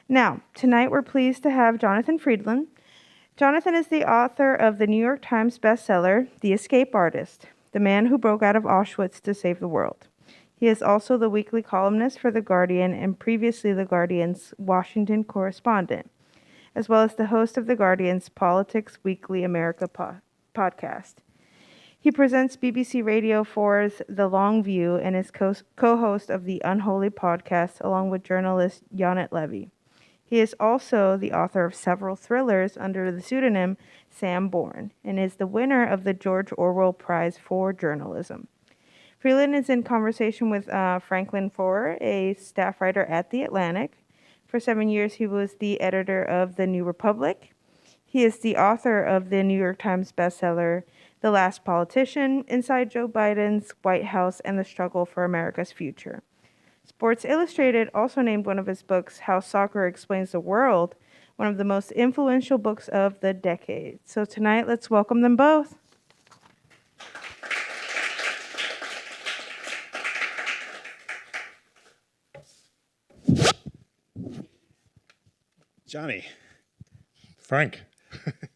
Now, tonight we're pleased to have Jonathan Freedland. Jonathan is the author of the New York Times bestseller, The Escape Artist, the man who broke out of Auschwitz to save the world. He is also the weekly columnist for The Guardian and previously The Guardian's Washington correspondent, as well as the host of The Guardian's Politics Weekly America podcast. He presents BBC Radio 4's The Long View and is co-host of the Unholy podcast along with journalist Yonit Levy. He is also the author of several thrillers under the pseudonym Sam Bourne and is the winner of the George Orwell Prize for Journalism. Freeland is in conversation with Franklin Foer, a staff writer at The Atlantic. For 7 years, he was the editor of The New Republic. He is the author of the New York Times bestseller, The Last Politician, Inside Joe Biden's White House and the Struggle for America's Future. Sports Illustrated also named one of his books, How Soccer Explains the World, one of the most influential books of the decade. So tonight, let's welcome them both. Johnny. Frank.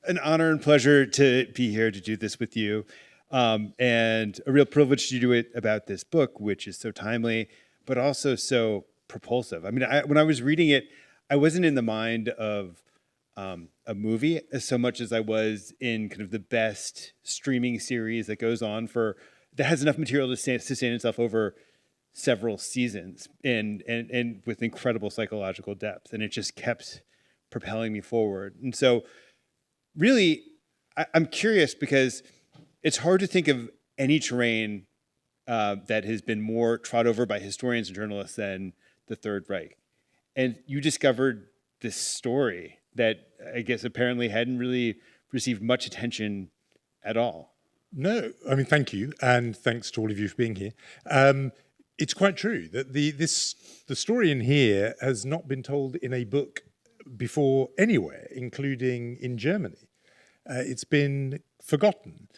An honor and pleasure to be here to do this with you. And a real privilege to do it about this book, which is so timely, but also so propulsive. I mean, when I was reading it, I wasn't in the mind of a movie as so much as I was in kind of the best streaming series that goes on that has enough material to sustain itself over several seasons and with incredible psychological depth. And it just kept propelling me forward. And so really, I'm curious because it's hard to think of any terrain that has been more trod over by historians and journalists than the Third Reich. And you discovered this story that I guess apparently hadn't really received much attention at all. No, I mean, thank you. And thanks to all of you for being here. It's quite true that the story in here has not been told in a book before anywhere, including in Germany. It's been forgotten.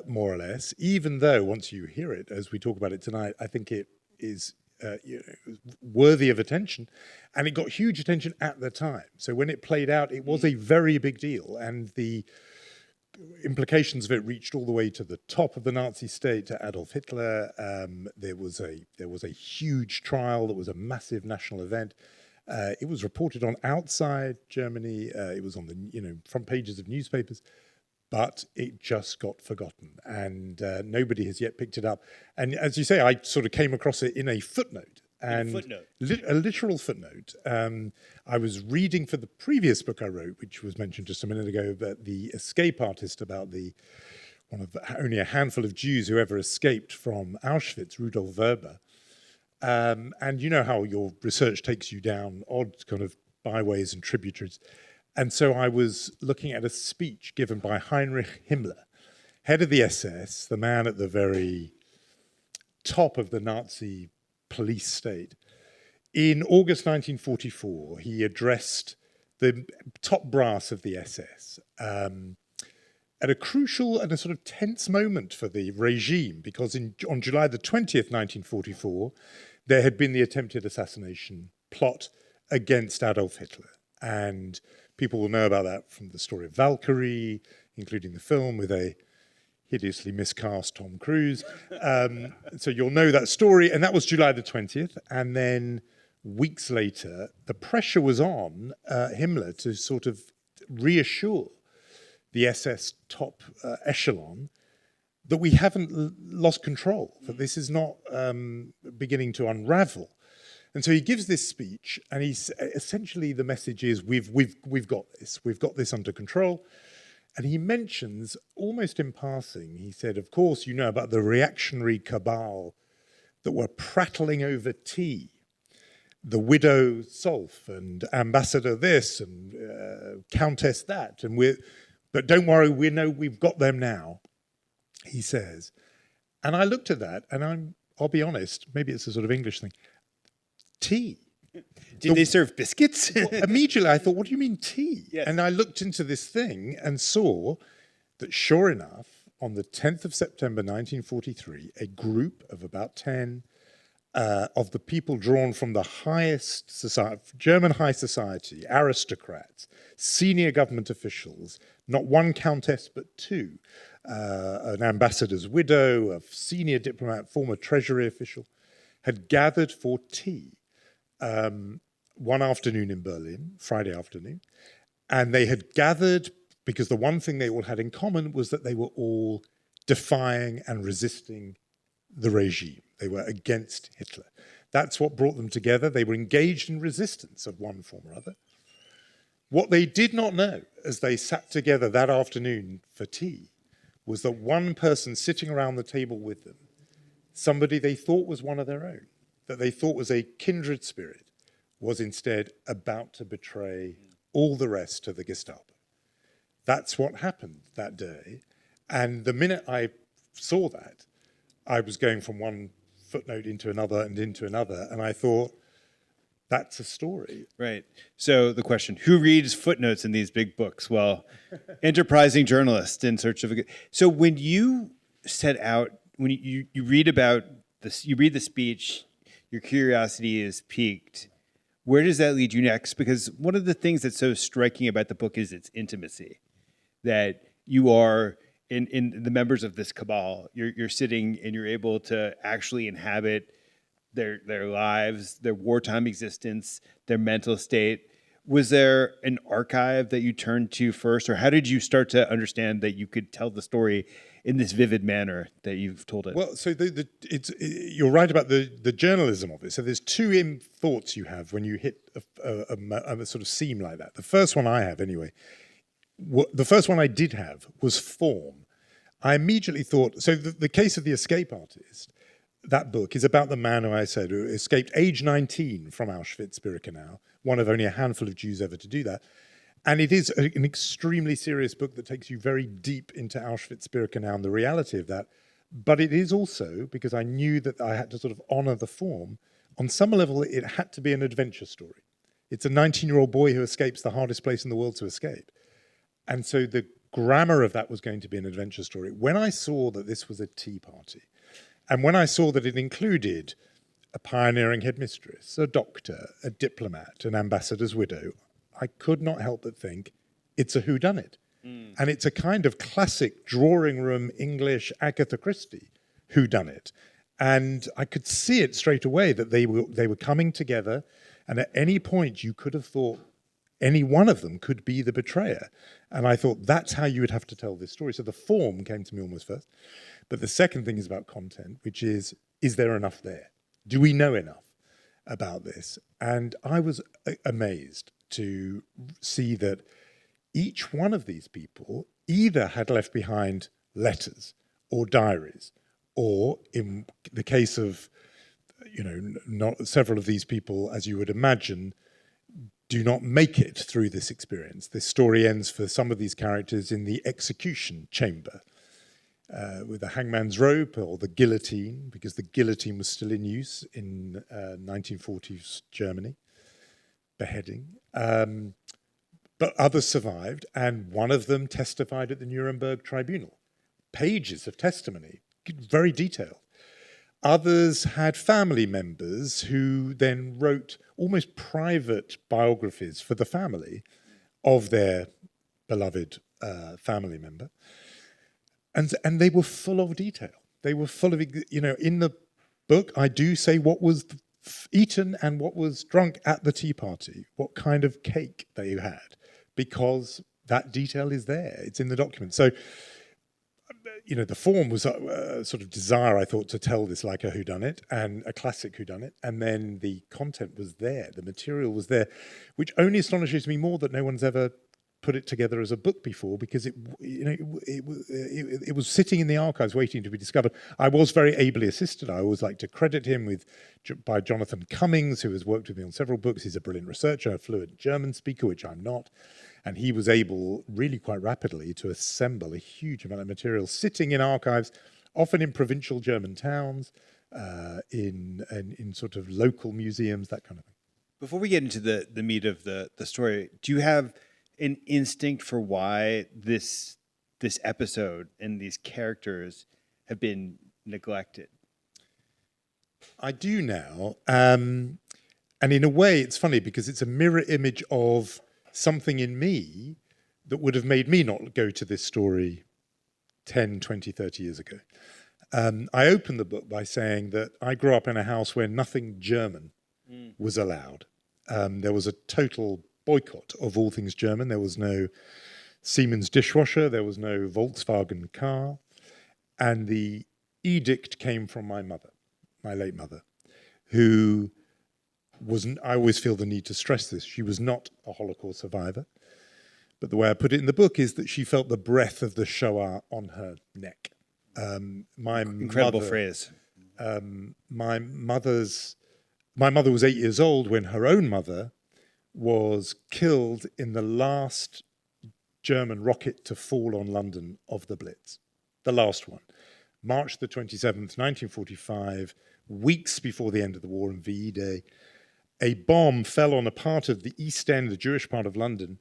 More or less, even though once you hear it, as we talk about it tonight, I think it is worthy of attention, and it got huge attention at the time. So when it played out, it was a very big deal, and the implications of it reached all the way to the top of the Nazi state, to Adolf Hitler. There was a huge trial. That was a massive national event. It was reported on outside Germany. It was on the front pages of newspapers. But it just got forgotten, and nobody has yet picked it up. And as you say, I sort of came across it in a footnote. And a literal footnote. I was reading for the previous book I wrote, which was mentioned just a minute ago, about The Escape Artist, about only a handful of Jews who ever escaped from Auschwitz, Rudolf Weber. And you know how your research takes you down odd kind of byways and tributaries. And so I was looking at a speech given by Heinrich Himmler, head of the SS, the man at the very top of the Nazi police state. In August 1944, he addressed the top brass of the SS at a crucial and a sort of tense moment for the regime, because on July the 20th, 1944, there had been the attempted assassination plot against Adolf Hitler. And people will know about that from the story of Valkyrie, including the film with a hideously miscast Tom Cruise. So you'll know that story. And that was July the 20th. And then weeks later, the pressure was on Himmler to sort of reassure the SS top echelon that we haven't lost control, that this is not beginning to unravel. And so he gives this speech, and he's essentially the message is we've got this under control. And he mentions, almost in passing, he said, of course, you know about the reactionary cabal that were prattling over tea, the widow Solf and ambassador this and countess that, but don't worry, we know we've got them now, he says. And I looked at that, and I'll be honest, maybe it's a sort of English thing. Tea. Did they serve biscuits? Well, immediately I thought, what do you mean tea? Yes. And I looked into this thing and saw that, sure enough, on the 10th of September 1943, a group of about 10 of the people drawn from the highest society, German high society, aristocrats, senior government officials, not one countess but two, an ambassador's widow, a senior diplomat, former treasury official, had gathered for tea one afternoon in Berlin, Friday afternoon, and they had gathered because the one thing they all had in common was that they were all defying and resisting the regime. They were against Hitler. That's what brought them together. They were engaged in resistance of one form or other. What they did not know as they sat together that afternoon for tea was that one person sitting around the table with them, somebody they thought was one of their own, that they thought was a kindred spirit, was instead about to betray all the rest to the Gestapo. That's what happened that day. And the minute I saw that, I was going from one footnote into another and into another, and I thought, that's a story. Right. So the question, who reads footnotes in these big books? Well, enterprising journalists in search of a good... So when you set out, when you read about this, you read the speech, your curiosity is piqued. Where does that lead you next? Because one of the things that's so striking about the book is its intimacy, that you are in the members of this cabal. You're sitting and you're able to actually inhabit their lives, their wartime existence, their mental state. Was there an archive that you turned to first, or how did you start to understand that you could tell the story in this vivid manner that you've told it? Well, so you're right about the journalism of it. So there's two thoughts you have when you hit a sort of seam like that. The first one I have, anyway, the first one I did have was form. I immediately thought, so the case of the escape artist, that book is about the man who I said who escaped age 19 from Auschwitz-Birkenau, one of only a handful of Jews ever to do that. And it is an extremely serious book that takes you very deep into Auschwitz-Birkenau and the reality of that. But it is also, because I knew that I had to sort of honor the form, on some level it had to be an adventure story. It's a 19-year-old boy who escapes the hardest place in the world to escape. And so the grammar of that was going to be an adventure story. When I saw that this was a tea party, and when I saw that it included a pioneering headmistress, a doctor, a diplomat, an ambassador's widow, I could not help but think it's a whodunit. And it's a kind of classic drawing room English Agatha Christie whodunit. And I could see it straight away that they were coming together, and at any point you could have thought any one of them could be the betrayer. And I thought that's how you would have to tell this story. So the form came to me almost first. But the second thing is about content, which is there enough there? Do we know enough about this? And I was amazed to see that each one of these people either had left behind letters or diaries, or in the case of, not several of these people, as you would imagine, do not make it through this experience. This story ends for some of these characters in the execution chamber with the hangman's rope or the guillotine, because the guillotine was still in use in 1940s Germany, beheading. But others survived, and one of them testified at the Nuremberg tribunal. Pages of testimony, very detailed. Others had family members who then wrote almost private biographies for the family of their beloved family member. And they were full of detail. They were full of, in the book, I do say what was eaten and what was drunk at the tea party, what kind of cake they had, because that detail is there. It's in the document. So, the form was a sort of desire, I thought, to tell this like a whodunit, and a classic whodunit, and then the content was there, the material was there, which only astonishes me more that no one's ever put it together as a book before, because it was sitting in the archives waiting to be discovered. I was very ably assisted. I always like to credit him by Jonathan Cummings, who has worked with me on several books. He's a brilliant researcher, a fluent German speaker, which I'm not. And he was able, really quite rapidly, to assemble a huge amount of material sitting in archives, often in provincial German towns, in sort of local museums, that kind of thing. Before we get into the meat of the story, do you have an instinct for why this episode and these characters have been neglected? I do now. And in a way, it's funny because it's a mirror image of something in me that would have made me not go to this story 10, 20, 30 years ago. I opened the book by saying that I grew up in a house where nothing German was allowed. There was a total boycott of all things German. There was no Siemens dishwasher. There was no Volkswagen car. And the edict came from my mother, my late mother, who wasn't, I always feel the need to stress this, she was not a Holocaust survivor. But the way I put it in the book is that she felt the breath of the Shoah on her neck. Incredible phrase. My mother was 8 years old when her own mother was killed in the last German rocket to fall on London of the Blitz, the last one. March the 27th, 1945, weeks before the end of the war in VE Day, a bomb fell on a part of the East End, the Jewish part of London,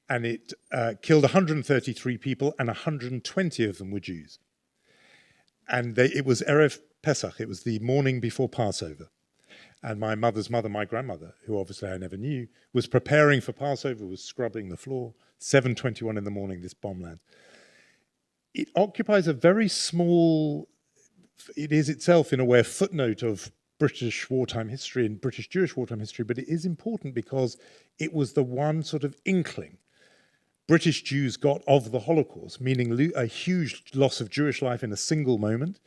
and it killed 133 people, and 120 of them were Jews. And it was Erev Pesach, it was the morning before Passover. And my mother's mother, my grandmother, who obviously I never knew, was preparing for Passover, was scrubbing the floor. 7:21 in the morning, this bomb lands. It occupies a very small, it is itself in a way a footnote of British wartime history and British Jewish wartime history, but it is important because it was the one sort of inkling British Jews got of the Holocaust, meaning a huge loss of Jewish life in a single moment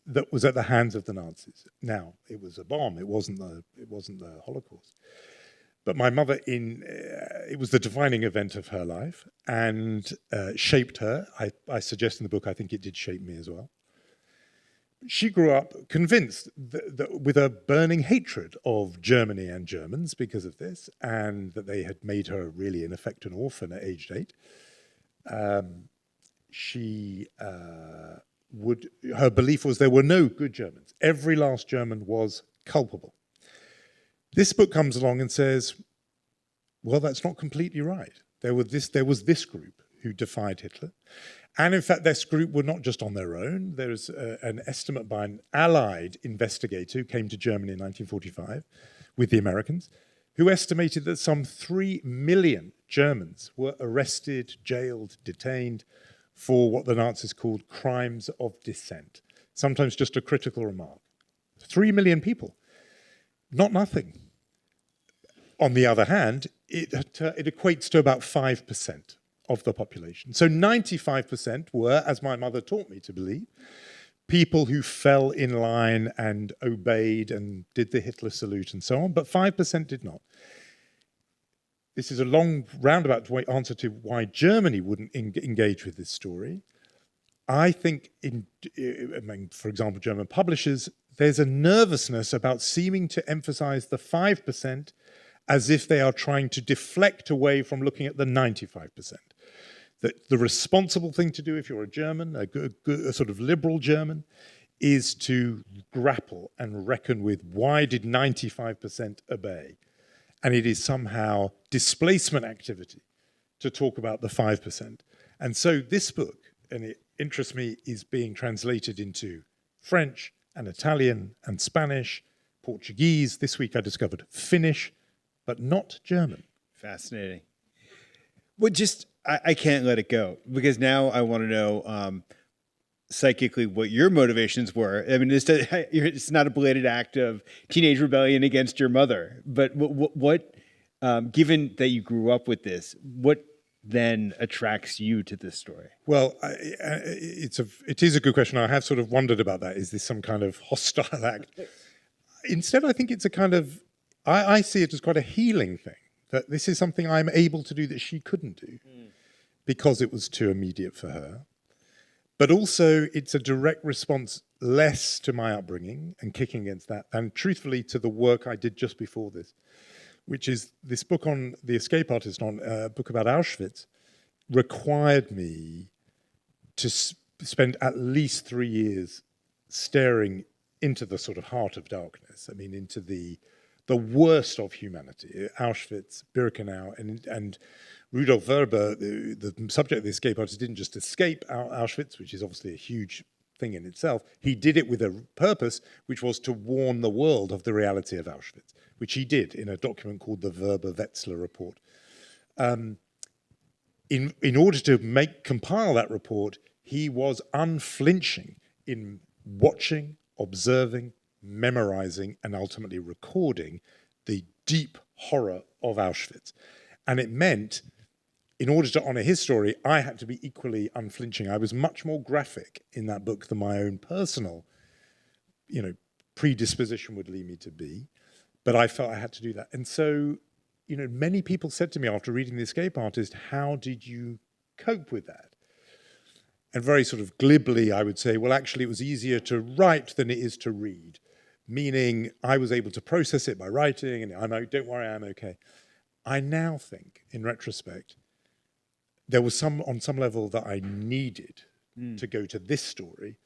that was at the hands of the Nazis. Now, it was a bomb, it wasn't the Holocaust. But my mother, it was the defining event of her life and shaped her. I suggest in the book, I think it did shape me as well. She grew up convinced that with a burning hatred of Germany and Germans because of this, and that they had made her really, in effect, an orphan at age 8. Her belief was there were no good Germans. Every last German was culpable. This book comes along and says, well, that's not completely right. There was this group who defied Hitler. And in fact, this group were not just on their own. There's an estimate by an Allied investigator who came to Germany in 1945 with the Americans, who estimated that some 3 million Germans were arrested, jailed, detained for what the Nazis called crimes of dissent, sometimes just a critical remark. 3 million people, not nothing. On the other hand, it equates to about 5% of the population. So 95% were, as my mother taught me to believe, people who fell in line and obeyed and did the Hitler salute and so on, but 5% did not. This is a long roundabout answer to why Germany wouldn't engage with this story. I think, for example, German publishers, there's a nervousness about seeming to emphasize the 5% as if they are trying to deflect away from looking at the 95%. That the responsible thing to do if you're a German, a sort of liberal German, is to grapple and reckon with why did 95% obey? And it is somehow displacement activity to talk about the 5%. And so this book, and it interests me, is being translated into French and Italian and Spanish, Portuguese. This week I discovered Finnish, but not German. Fascinating. Well, I can't let it go because now I want to know psychically what your motivations were. I mean, it's not a belated act of teenage rebellion against your mother, but what given that you grew up with this, what then attracts you to this story? Well, it is a good question. I have sort of wondered about that. Is this some kind of hostile act? Instead, I think it's a kind of, I see it as quite a healing thing, that this is something I'm able to do that she couldn't do because it was too immediate for her. But also, it's a direct response less to my upbringing and kicking against that, and truthfully to the work I did just before this, which is this book on the escape artist, on a book about Auschwitz, required me to spend at least 3 years staring into the sort of heart of darkness. I mean, into the worst of humanity, Auschwitz, Birkenau, and Rudolf Werber, the subject of the escape artist, didn't just escape Auschwitz, which is obviously a huge thing in itself. He did it with a purpose, which was to warn the world of the reality of Auschwitz, which he did in a document called the Weber-Wetzler Report. In order to compile that report, he was unflinching in watching, observing, memorizing, and ultimately recording the deep horror of Auschwitz. And it meant, in order to honor his story, I had to be equally unflinching. I was much more graphic in that book than my own personal, predisposition would lead me to be. But I felt I had to do that. And so, many people said to me after reading The Escape Artist, how did you cope with that? And very sort of glibly, I would say, well, actually, it was easier to write than it is to read, meaning I was able to process it by writing, and don't worry, I'm okay. I now think, in retrospect, there was on some level that I needed to go to this story,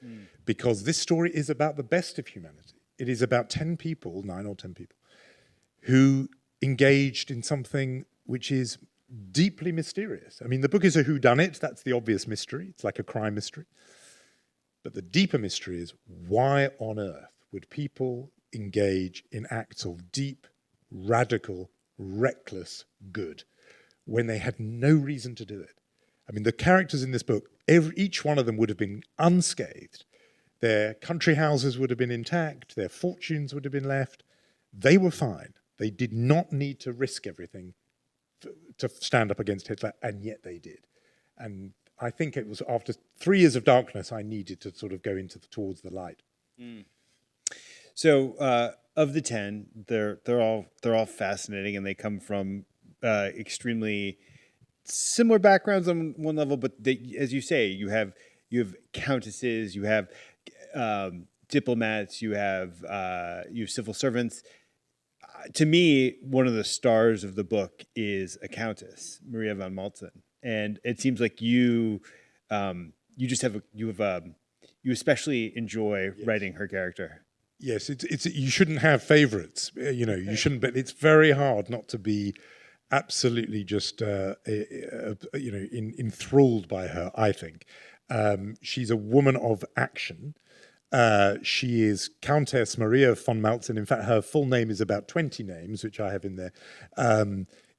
because this story is about the best of humanity. It is about 9 or 10 people, who engaged in something which is deeply mysterious. I mean, the book is a whodunit. That's the obvious mystery. It's like a crime mystery. But the deeper mystery is, why on earth would people engage in acts of deep, radical, reckless good when they had no reason to do it? I mean, the characters in this book, each one of them would have been unscathed. Their country houses would have been intact. Their fortunes would have been left. They were fine. They did not need to risk everything to stand up against Hitler, and yet they did. And I think it was after 3 years of darkness, I needed to sort of go towards the light. So of the 10, they're all fascinating, and they come from extremely similar backgrounds on one level. But as you say, you have countesses, you have diplomats, you have civil servants. To me, one of the stars of the book is a Countess, Maria von Maltzen, and it seems like you especially enjoy writing her character. Yes, you shouldn't have favorites. You shouldn't. But it's very hard not to be absolutely just enthralled by her. I think she's a woman of action. She is Countess Maria von Maltzen. In fact, her full name is about 20 names, which I have in there,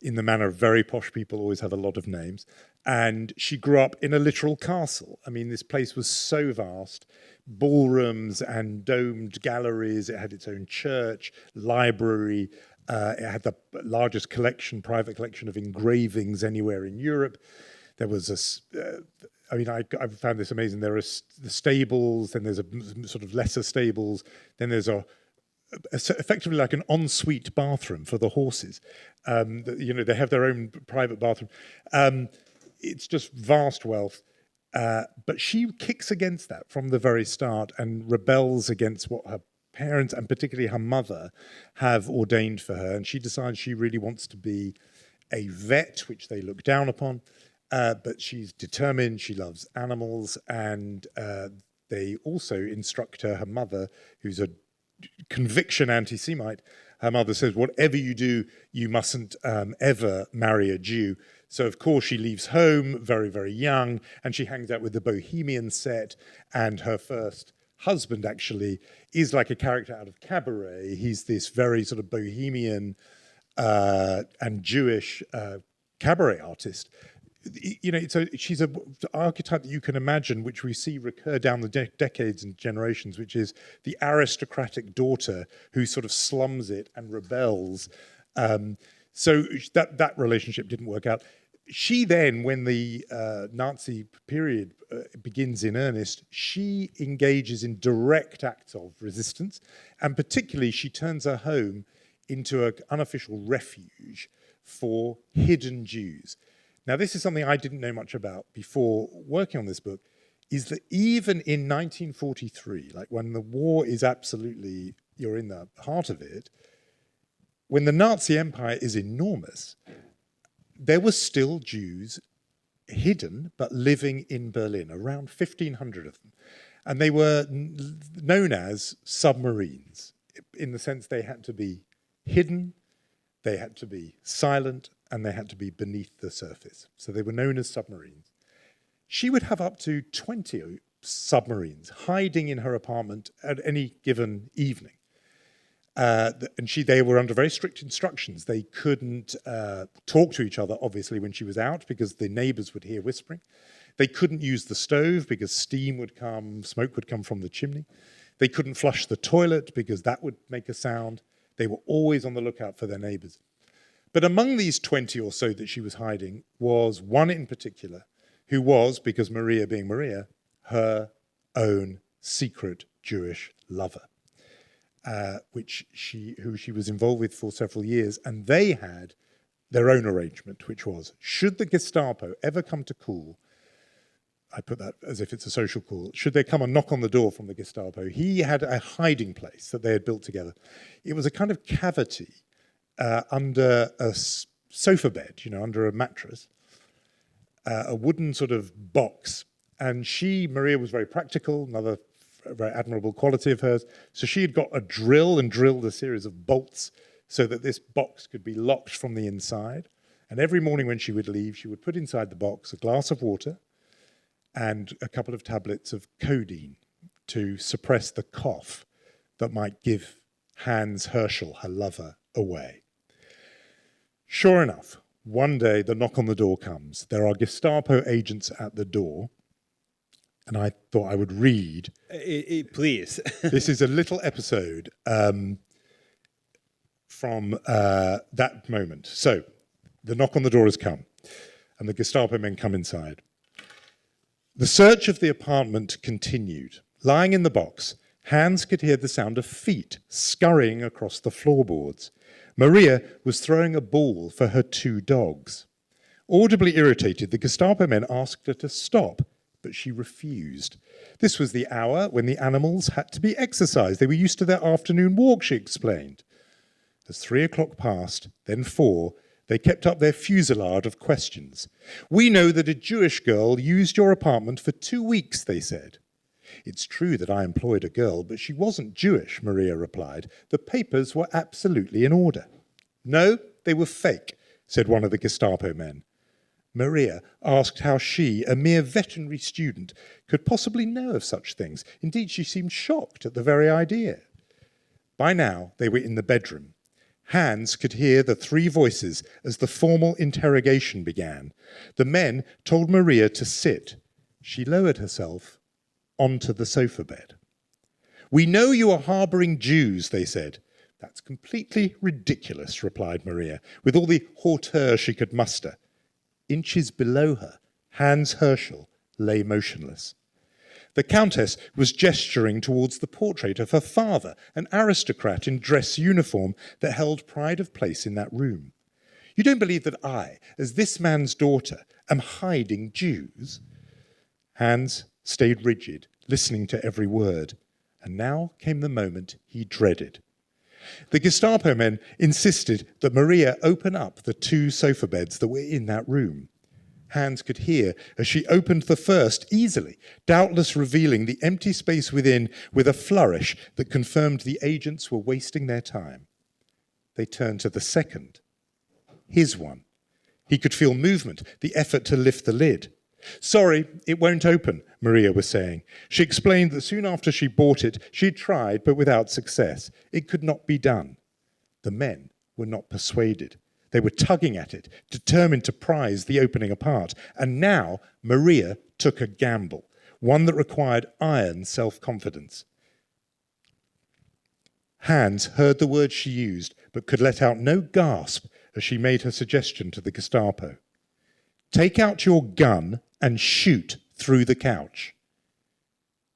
in the manner of very posh people always have a lot of names. And she grew up in a literal castle. I mean, this place was so vast, ballrooms and domed galleries. It had its own church, library. It had the largest private collection of engravings anywhere in Europe. There was I found this amazing. There are the stables, then there's a sort of lesser stables, then there's effectively like an ensuite bathroom for the horses. They have their own private bathroom. It's just vast wealth. But she kicks against that from the very start and rebels against what her parents, and particularly her mother, have ordained for her. And she decides she really wants to be a vet, which they look down upon. But she's determined, she loves animals, and they also instruct her mother, who's a conviction anti-Semite. Her mother says, whatever you do, you mustn't ever marry a Jew. So, of course, she leaves home very, very young, and she hangs out with the Bohemian set, and her first husband, actually, is like a character out of Cabaret. He's this very sort of Bohemian and Jewish cabaret artist. So she's an archetype that you can imagine, which we see recur down the decades and generations, which is the aristocratic daughter who sort of slums it and rebels. So that relationship didn't work out. She then, when the Nazi period begins in earnest, she engages in direct acts of resistance, and particularly she turns her home into an unofficial refuge for hidden Jews. Now, this is something I didn't know much about before working on this book, is that even in 1943, like when the war is absolutely, you're in the heart of it, when the Nazi Empire is enormous, there were still Jews hidden but living in Berlin, around 1,500 of them. And they were known as submarines, in the sense they had to be hidden, they had to be silent, and they had to be beneath the surface. So they were known as submarines. She would have up to 20 submarines, hiding in her apartment at any given evening. They were under very strict instructions. They couldn't talk to each other, obviously, when she was out, because the neighbors would hear whispering. They couldn't use the stove because smoke would come from the chimney. They couldn't flush the toilet because that would make a sound. They were always on the lookout for their neighbors. But among these 20 or so that she was hiding was one in particular who was, because Maria being Maria, her own secret Jewish lover, who she was involved with for several years. And they had their own arrangement, which was, should the Gestapo ever come to call, I put that as if it's a social call, should they come and knock on the door from the Gestapo, he had a hiding place that they had built together. It was a kind of cavity under a sofa bed, under a mattress, a wooden sort of box. And Maria was very practical, another very admirable quality of hers. So she had got a drill and drilled a series of bolts so that this box could be locked from the inside. And every morning when she would leave, she would put inside the box a glass of water and a couple of tablets of codeine to suppress the cough that might give Hans Herschel, her lover, away. Sure enough, one day the knock on the door comes. There are Gestapo agents at the door, and I thought I would read. Please. This is a little episode from that moment. So, the knock on the door has come, and the Gestapo men come inside. The search of the apartment continued. Lying in the box, Hans could hear the sound of feet scurrying across the floorboards. Maria was throwing a ball for her 2 dogs. Audibly irritated, the Gestapo men asked her to stop, but she refused. This was the hour when the animals had to be exercised. They were used to their afternoon walk, she explained. As 3 o'clock passed, then 4, they kept up their fusillade of questions. We know that a Jewish girl used your apartment for 2 weeks, they said. It's true that I employed a girl, but she wasn't Jewish, Maria replied. The papers were absolutely in order. No, they were fake, said one of the Gestapo men. Maria asked how she, a mere veterinary student, could possibly know of such things. Indeed, she seemed shocked at the very idea. By now, they were in the bedroom. Hans could hear the 3 voices as the formal interrogation began. The men told Maria to sit. She lowered herself onto the sofa bed. We know you are harbouring Jews, they said. That's completely ridiculous, replied Maria, with all the hauteur she could muster. Inches below her, Hans Herschel lay motionless. The Countess was gesturing towards the portrait of her father, an aristocrat in dress uniform that held pride of place in that room. You don't believe that I, as this man's daughter, am hiding Jews? Hans stayed rigid, listening to every word. And now came the moment he dreaded. The Gestapo men insisted that Maria open up the 2 sofa beds that were in that room. Hans could hear as she opened the first easily, doubtless revealing the empty space within with a flourish that confirmed the agents were wasting their time. They turned to the second, his one. He could feel movement, the effort to lift the lid. Sorry, it won't open, Maria was saying. She explained that soon after she bought it, she'd tried, but without success. It could not be done. The men were not persuaded. They were tugging at it, determined to prise the opening apart. And now Maria took a gamble, one that required iron self-confidence. Hans heard the words she used, but could let out no gasp as she made her suggestion to the Gestapo. Take out your gun and shoot through the couch.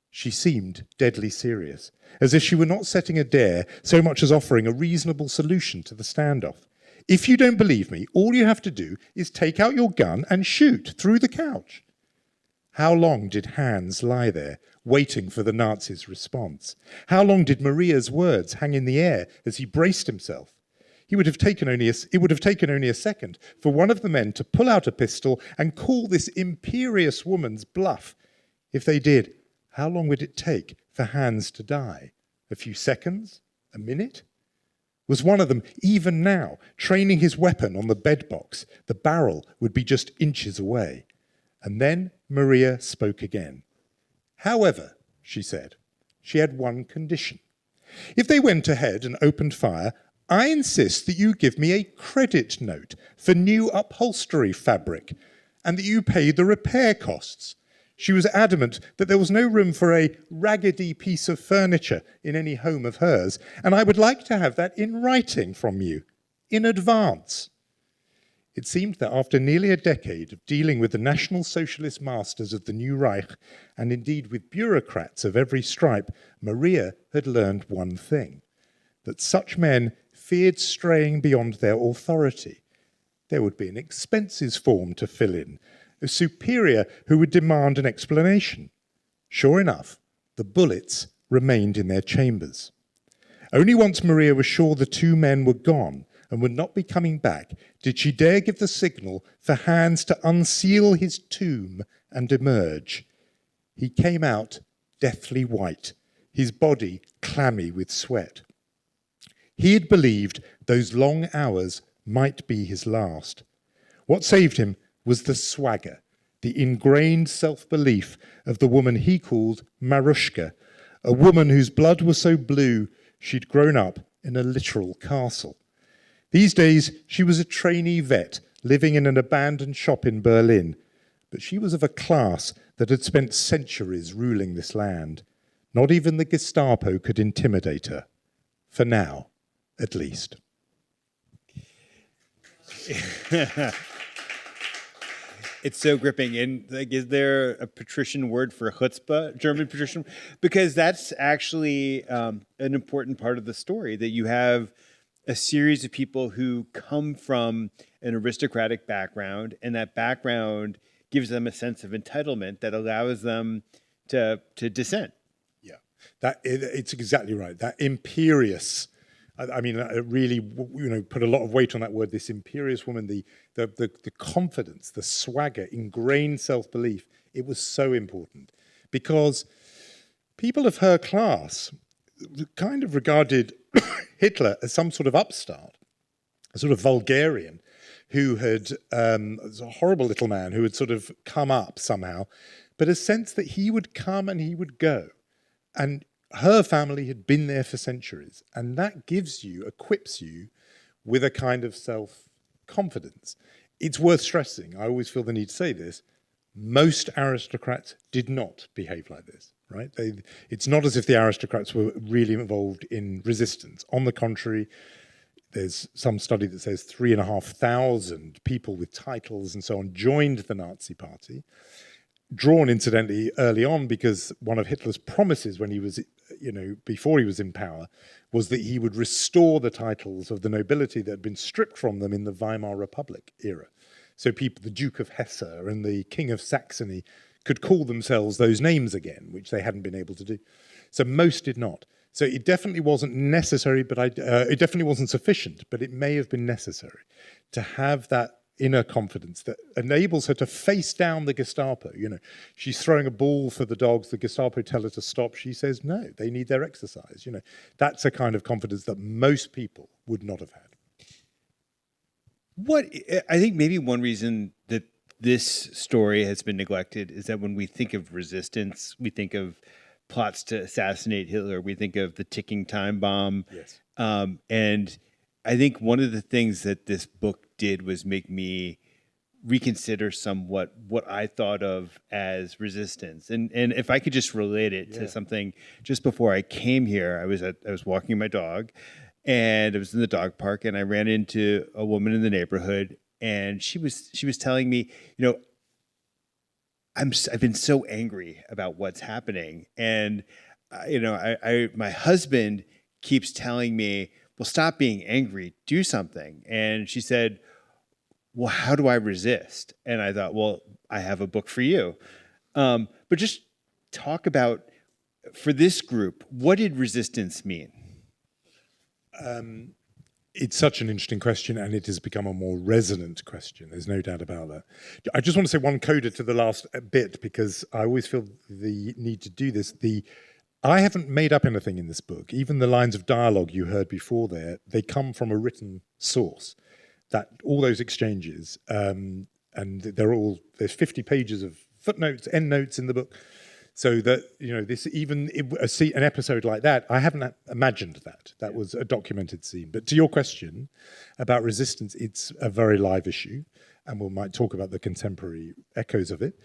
She seemed deadly serious, as if she were not setting a dare so much as offering a reasonable solution to the standoff. If you don't believe me, all you have to do is take out your gun and shoot through the couch. How long did Hans lie there, waiting for the Nazis' response? How long did Maria's words hang in the air as he braced himself? It would have taken only a second for one of the men to pull out a pistol and call this imperious woman's bluff. If they did, how long would it take for Hans to die? A few seconds? A minute? Was one of them, even now, training his weapon on the bedbox? The barrel would be just inches away. And then Maria spoke again. However, she said, she had one condition. If they went ahead and opened fire, I insist that you give me a credit note for new upholstery fabric and that you pay the repair costs. She was adamant that there was no room for a raggedy piece of furniture in any home of hers, and I would like to have that in writing from you, in advance. It seemed that after nearly a decade of dealing with the National Socialist masters of the New Reich, and indeed with bureaucrats of every stripe, Maria had learned one thing, that such men feared straying beyond their authority. There would be an expenses form to fill in, a superior who would demand an explanation. Sure enough, the bullets remained in their chambers. Only once Maria was sure the two men were gone and would not be coming back did she dare give the signal for Hans to unseal his tomb and emerge. He came out deathly white, his body clammy with sweat. He had believed those long hours might be his last. What saved him was the swagger, the ingrained self-belief of the woman he called Marushka, a woman whose blood was so blue she'd grown up in a literal castle. These days, she was a trainee vet living in an abandoned shop in Berlin, but she was of a class that had spent centuries ruling this land. Not even the Gestapo could intimidate her, for now, at least. It's so gripping. And like, is there a patrician word for chutzpah, German patrician? Because that's actually an important part of the story, that you have a series of people who come from an aristocratic background, and that background gives them a sense of entitlement that allows them to dissent. Yeah, it's exactly right. That imperious, I mean, it really, put a lot of weight on that word, this imperious woman, the confidence, the swagger, ingrained self-belief. It was so important because people of her class kind of regarded Hitler as some sort of upstart, a sort of vulgarian who had, a horrible little man who had sort of come up somehow, but a sense that he would come and he would go. And her family had been there for centuries, and that equips you with a kind of self-confidence. It's worth stressing, I always feel the need to say this, most aristocrats did not behave like this, right? It's not as if the aristocrats were really involved in resistance. On the contrary, there's some study that says 3,500 people with titles and so on joined the Nazi Party, drawn incidentally early on because one of Hitler's promises when he was, before he was in power, was that he would restore the titles of the nobility that had been stripped from them in the Weimar Republic era. So people, the Duke of Hesse and the King of Saxony, could call themselves those names again, which they hadn't been able to do. So most did not. So it definitely wasn't necessary, but it definitely wasn't sufficient, but it may have been necessary to have that inner confidence that enables her to face down the Gestapo. She's throwing a ball for the dogs. The Gestapo tell her to stop. She says, no, they need their exercise. That's a kind of confidence that most people would not have had. I think maybe one reason that this story has been neglected is that when we think of resistance, we think of plots to assassinate Hitler. We think of the ticking time bomb. Yes. And I think one of the things that this book did was make me reconsider somewhat what I thought of as resistance. And if I could just relate it to something, just before I came here, I was walking my dog, and I was in the dog park, and I ran into a woman in the neighborhood, and she was telling me, I've been so angry about what's happening, and my husband keeps telling me, well, stop being angry, do something. And she said, well, how do I resist? And I thought, well, I have a book for you. But just talk about, for this group, what did resistance mean? It's such an interesting question, and it has become a more resonant question. There's no doubt about that. I just want to say one coda to the last bit, because I always feel the need to do this. I haven't made up anything in this book. Even the lines of dialogue you heard before there, they come from a written source. That all those exchanges, and there's 50 pages of footnotes, endnotes in the book. So that, this an episode like that, I haven't imagined that. That was a documented scene. But to your question about resistance, it's a very live issue, and we might talk about the contemporary echoes of it.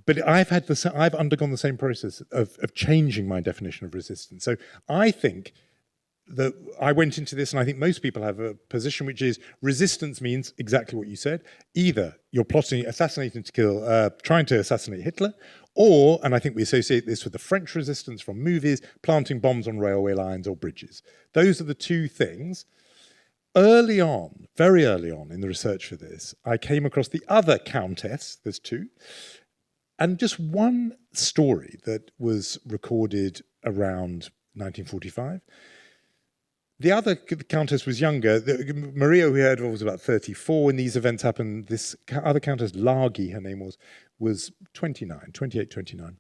But I've undergone the same process of changing my definition of resistance. So I think that I went into this, and I think most people have a position which is resistance means exactly what you said. Either you're trying to assassinate Hitler, or, and I think we associate this with the French resistance from movies, planting bombs on railway lines or bridges. Those are the two things. Early on, very early on in the research for this, I came across the other countess, there's two, and just one story that was recorded around 1945. The other countess was younger. Maria, we heard of, was about 34 when these events happened. This other countess, Lagi, her name was 28, 29.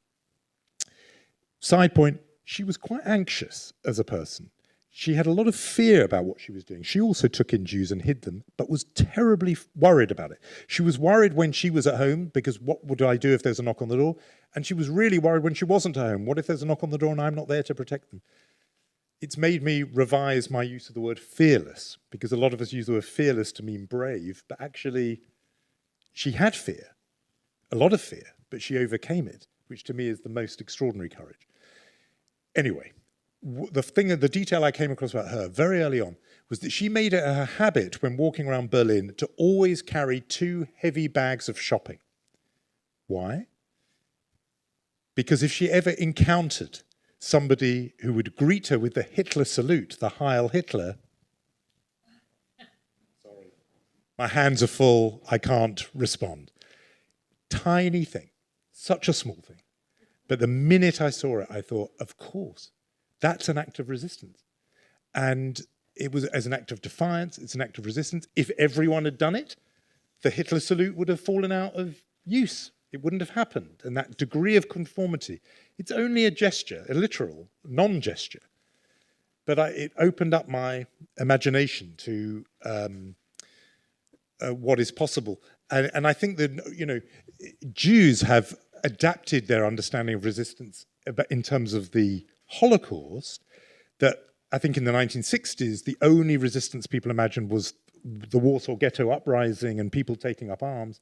Side point, she was quite anxious as a person. She had a lot of fear about what she was doing. She also took in Jews and hid them, but was terribly worried about it. She was worried when she was at home, because what would I do if there's a knock on the door? And she was really worried when she wasn't at home. What if there's a knock on the door and I'm not there to protect them? It's made me revise my use of the word fearless, because a lot of us use the word fearless to mean brave, but actually she had fear, a lot of fear, but she overcame it, which to me is the most extraordinary courage. Anyway, the detail I came across about her very early on was that she made it a habit when walking around Berlin to always carry 2 heavy bags of shopping. Why? Because if she ever encountered somebody who would greet her with the Hitler salute, the Heil Hitler. Sorry. My hands are full, I can't respond. Tiny thing, such a small thing. But the minute I saw it, I thought, of course, that's an act of resistance. And it was as an act of defiance, it's an act of resistance. If everyone had done it, the Hitler salute would have fallen out of use. It wouldn't have happened. And that degree of conformity, it's only a gesture, a literal non-gesture. But it opened up my imagination to what is possible. And I think that, Jews have adapted their understanding of resistance in terms of the Holocaust, that I think in the 1960s, the only resistance people imagined was the Warsaw Ghetto uprising and people taking up arms.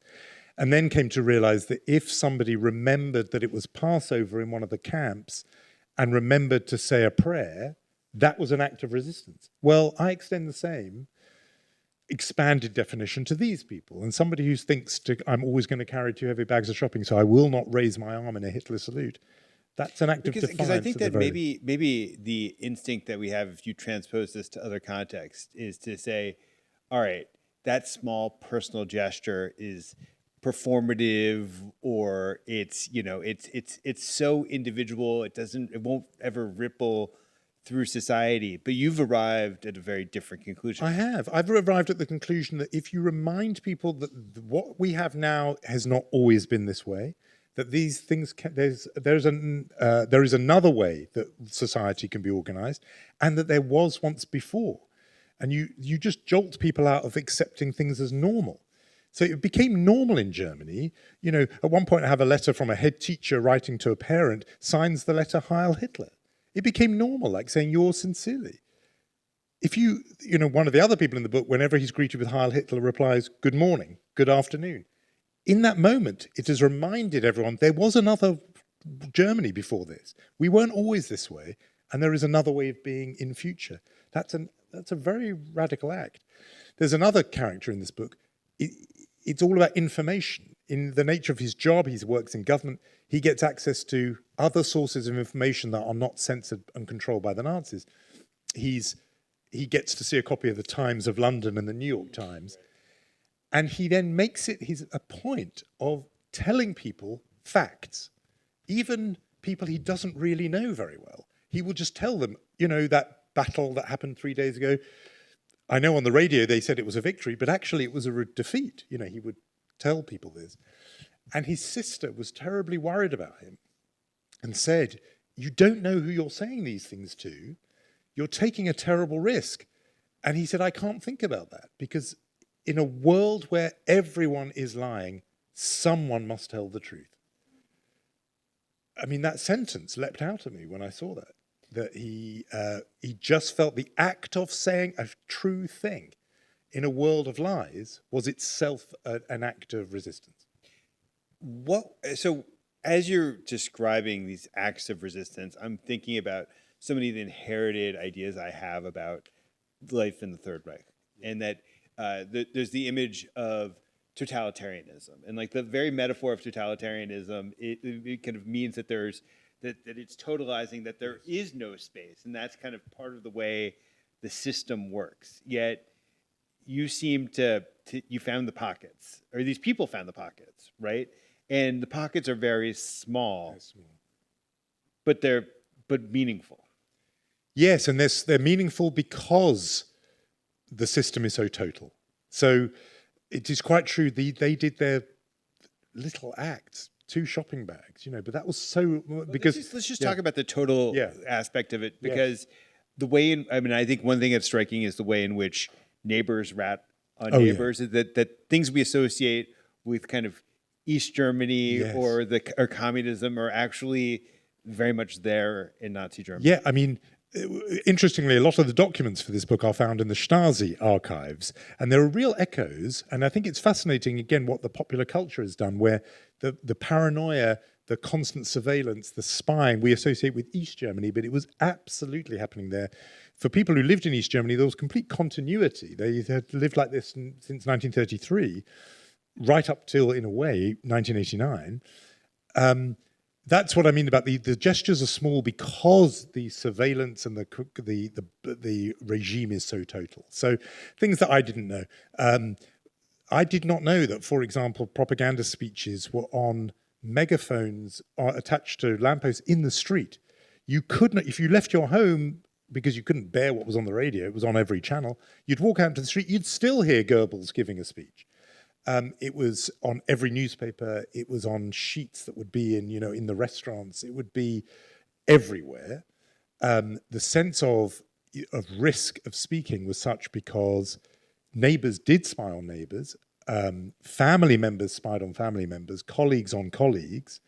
And then came to realize that if somebody remembered that it was Passover in one of the camps and remembered to say a prayer, that was an act of resistance. Well, I extend the same expanded definition to these people. And somebody who thinks I'm always going to carry 2 heavy bags of shopping, so I will not raise my arm in a Hitler salute, that's an act of defiance. Because I think that maybe the instinct that we have, if you transpose this to other contexts, is to say, all right, that small personal gesture is performative, or it's so individual, it won't ever ripple through society. But you've arrived at a very different conclusion. I have. I've arrived at the conclusion that if you remind people that what we have now has not always been this way, that these things there is another way that society can be organized, and that there was once before, and you just jolt people out of accepting things as normal. So it became normal in Germany. At one point I have a letter from a head teacher writing to a parent, signs the letter Heil Hitler. It became normal, like saying yours sincerely. If one of the other people in the book, whenever he's greeted with Heil Hitler, replies, good morning, good afternoon. In that moment, it has reminded everyone there was another Germany before this. We weren't always this way, and there is another way of being in future. That's a very radical act. There's another character in this book. It's all about information. In the nature of his job, he works in government, he gets access to other sources of information that are not censored and controlled by the Nazis. He gets to see a copy of the Times of London and the New York Times, and he then makes it a point of telling people facts, even people he doesn't really know very well. He will just tell them, that battle that happened 3 days ago, I know on the radio they said it was a victory, but actually it was a defeat. He would tell people this. And his sister was terribly worried about him and said, you don't know who you're saying these things to. You're taking a terrible risk. And he said, I can't think about that, because in a world where everyone is lying, someone must tell the truth. I mean, that sentence leapt out at me when I saw that he just felt the act of saying a true thing in a world of lies was itself an act of resistance. So as you're describing these acts of resistance, I'm thinking about so many of the inherited ideas I have about life in the Third Reich, and that there's the image of totalitarianism, and like the very metaphor of totalitarianism, it kind of means that that it's totalizing, that there is no space, and that's kind of part of the way the system works. Yet you seem to you found the pockets, or these people found the pockets, right? And the pockets are very small, but they're meaningful. Yes, and they're meaningful because the system is so total. So it is quite true. They did their little acts, 2 shopping bags, but that was so because let's just talk about the total aspect of it, because the way I think one thing that's striking is the way in which neighbors rat on neighbors, is that things we associate with kind of East Germany or communism are actually very much there in Nazi Germany. Yeah, I mean, interestingly, a lot of the documents for this book are found in the Stasi archives, and there are real echoes. And I think it's fascinating, again, what the popular culture has done, where the paranoia, the constant surveillance, the spying we associate with East Germany, but it was absolutely happening there. For people who lived in East Germany, there was complete continuity. They had lived like this since 1933, right up till, in a way, 1989. That's what I mean about the gestures are small because the surveillance and the regime is so total. So things that I didn't know. I did not know that, for example, propaganda speeches were on megaphones attached to lampposts in the street. You could not, if you left your home because you couldn't bear what was on the radio, it was on every channel, you'd walk out into the street, you'd still hear Goebbels giving a speech. It was on every newspaper. It was on sheets that would be in the restaurants. It would be everywhere. The sense of risk of speaking was such because neighbors did spy on neighbors, family members spied on family members, colleagues on colleagues.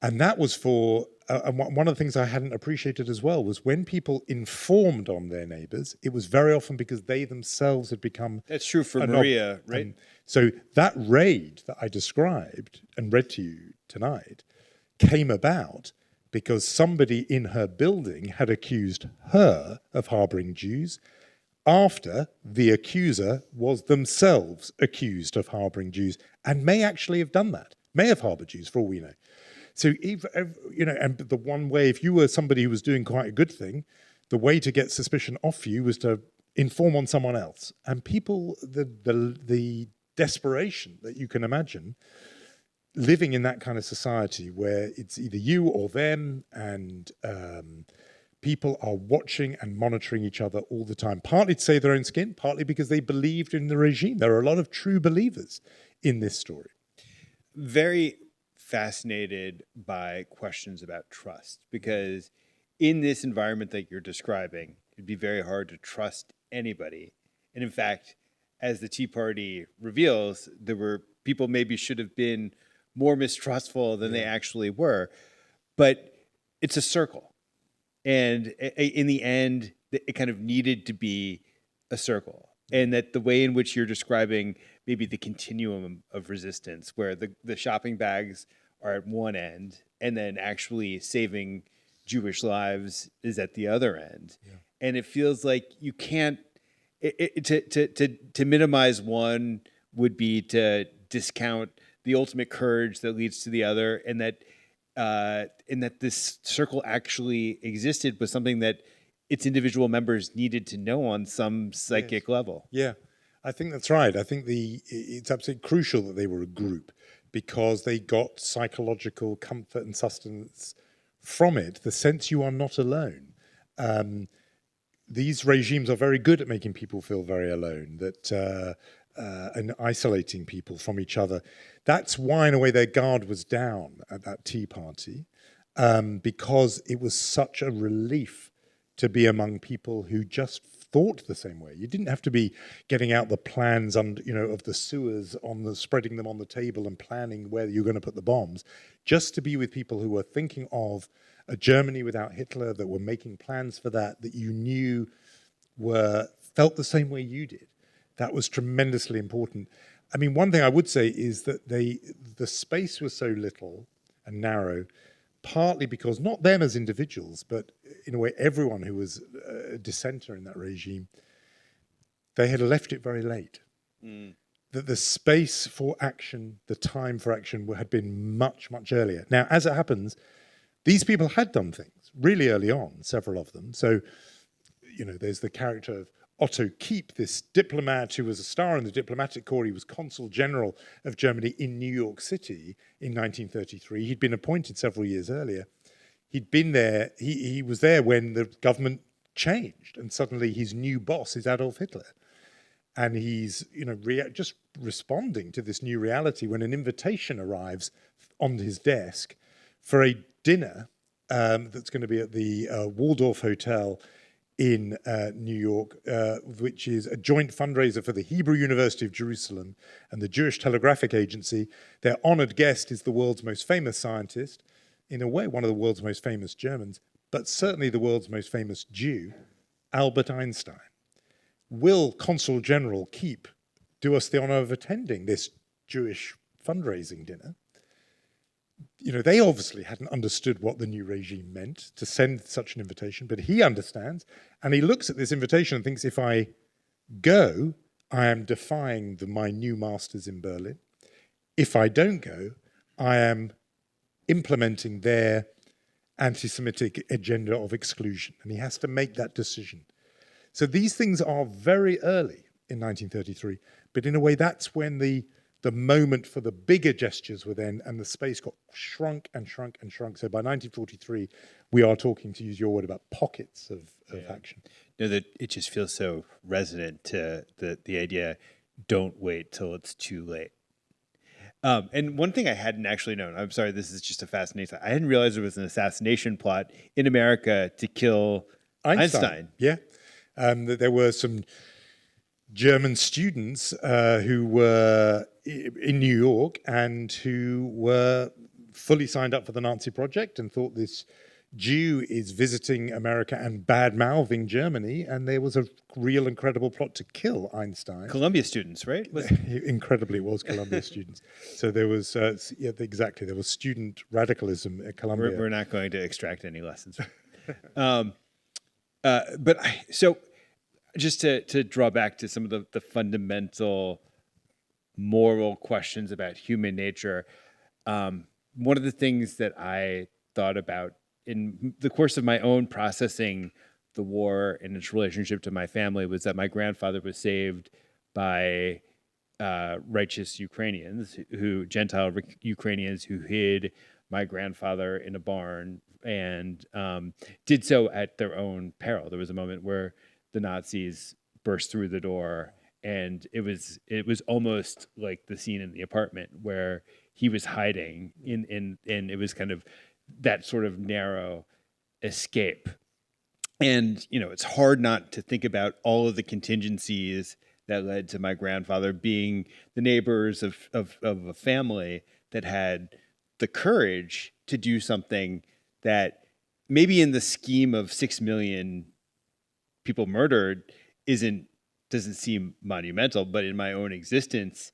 And that was for, and one of the things I hadn't appreciated as well was when people informed on their neighbors, it was very often because they themselves had become... That's true for Maria, right? So that raid that I described and read to you tonight came about because somebody in her building had accused her of harboring Jews after the accuser was themselves accused of harboring Jews and may actually have done that, may have harbored Jews for all we know. So, and the one way, if you were somebody who was doing quite a good thing, the way to get suspicion off you was to inform on someone else. And people, the desperation that you can imagine living in that kind of society where it's either you or them, and people are watching and monitoring each other all the time, partly to save their own skin, partly because they believed in the regime. There are a lot of true believers in this story. Very fascinated by questions about trust, because in this environment that you're describing, it'd be very hard to trust anybody. And in fact, as the Tea Party reveals, there were people maybe should have been more mistrustful than they actually were. But it's a circle. And in the end, it kind of needed to be a circle. And that the way in which you're describing maybe the continuum of resistance, where the shopping bags are at one end, and then actually saving Jewish lives is at the other end. Yeah. And it feels like you can't, to minimize one would be to discount the ultimate courage that leads to the other, and that this circle actually existed was something that its individual members needed to know on some psychic level. Yeah, I think that's right. I think it's absolutely crucial that they were a group because they got psychological comfort and sustenance from it, the sense you are not alone. These regimes are very good at making people feel very alone, and isolating people from each other. That's why, in a way, their guard was down at that Tea Party, because it was such a relief to be among people who just thought the same way. You didn't have to be getting out the plans of the sewers, spreading them on the table and planning where you're going to put the bombs, just to be with people who were thinking of a Germany without Hitler, that were making plans for that you knew felt the same way you did. That was tremendously important. I mean, one thing I would say is that the space was so little and narrow, partly because not them as individuals, but in a way everyone who was a dissenter in that regime, they had left it very late. That the space for action, the time for action had been much, much earlier. Now, as it happens, these people had done things really early on, several of them. So, there's the character of Otto Keep, this diplomat who was a star in the diplomatic corps. He was consul general of Germany in New York City in 1933. He'd been appointed several years earlier. He'd been there. He was there when the government changed, and suddenly his new boss is Adolf Hitler. And he's, just responding to this new reality when an invitation arrives on his desk for a dinner that's going to be at the Waldorf Hotel in New York, which is a joint fundraiser for the Hebrew University of Jerusalem and the Jewish Telegraphic Agency. Their honored guest is the world's most famous scientist, in a way, one of the world's most famous Germans, but certainly the world's most famous Jew, Albert Einstein. Will Consul General Keep do us the honor of attending this Jewish fundraising dinner? They obviously hadn't understood what the new regime meant to send such an invitation, but he understands, and he looks at this invitation and thinks, if I go, I am defying my new masters in Berlin. If I don't go, I am implementing their anti-Semitic agenda of exclusion, and he has to make that decision. So these things are very early in 1933, but in a way that's when the moment for the bigger gestures were then, and the space got shrunk and shrunk and shrunk. So by 1943, we are talking, to use your word, about pockets of action. That it just feels so resonant to the idea, don't wait till it's too late. And one thing I hadn't actually known, I'm sorry, this is just a fascination. I hadn't realized there was an assassination plot in America to kill Einstein. Yeah. There were some German students who were in New York and who were fully signed up for the Nazi project and thought this Jew is visiting America and bad-mouthing Germany, and there was a real incredible plot to kill Einstein. Columbia students, right? Incredibly, it was Columbia students. So there was, exactly, there was student radicalism at Columbia. We're not going to extract any lessons. So just to draw back to some of the fundamental moral questions about human nature, one of the things that I thought about in the course of my own processing the war and its relationship to my family was that my grandfather was saved by righteous Ukrainians, Gentile Ukrainians who hid my grandfather in a barn and did so at their own peril. There was a moment where the Nazis burst through the door, and it was almost like the scene in The Apartment where he was hiding and it was kind of that sort of narrow escape. And it's hard not to think about all of the contingencies that led to my grandfather being the neighbors of a family that had the courage to do something that maybe in the scheme of 6 million people murdered doesn't seem monumental, but in my own existence,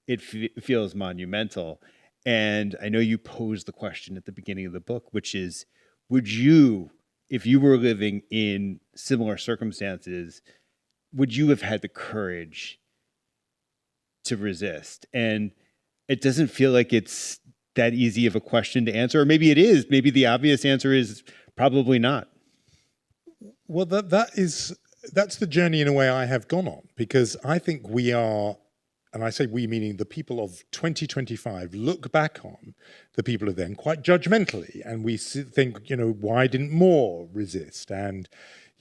it feels monumental. And I know you posed the question at the beginning of the book, which is, would you, if you were living in similar circumstances, would you have had the courage to resist? And it doesn't feel like it's that easy of a question to answer, or maybe it is. Maybe the obvious answer is probably not. Well, that's the journey in a way I have gone on, because I think we are, and I say we meaning the people of 2025, look back on the people of then quite judgmentally, and we think, why didn't more resist? And,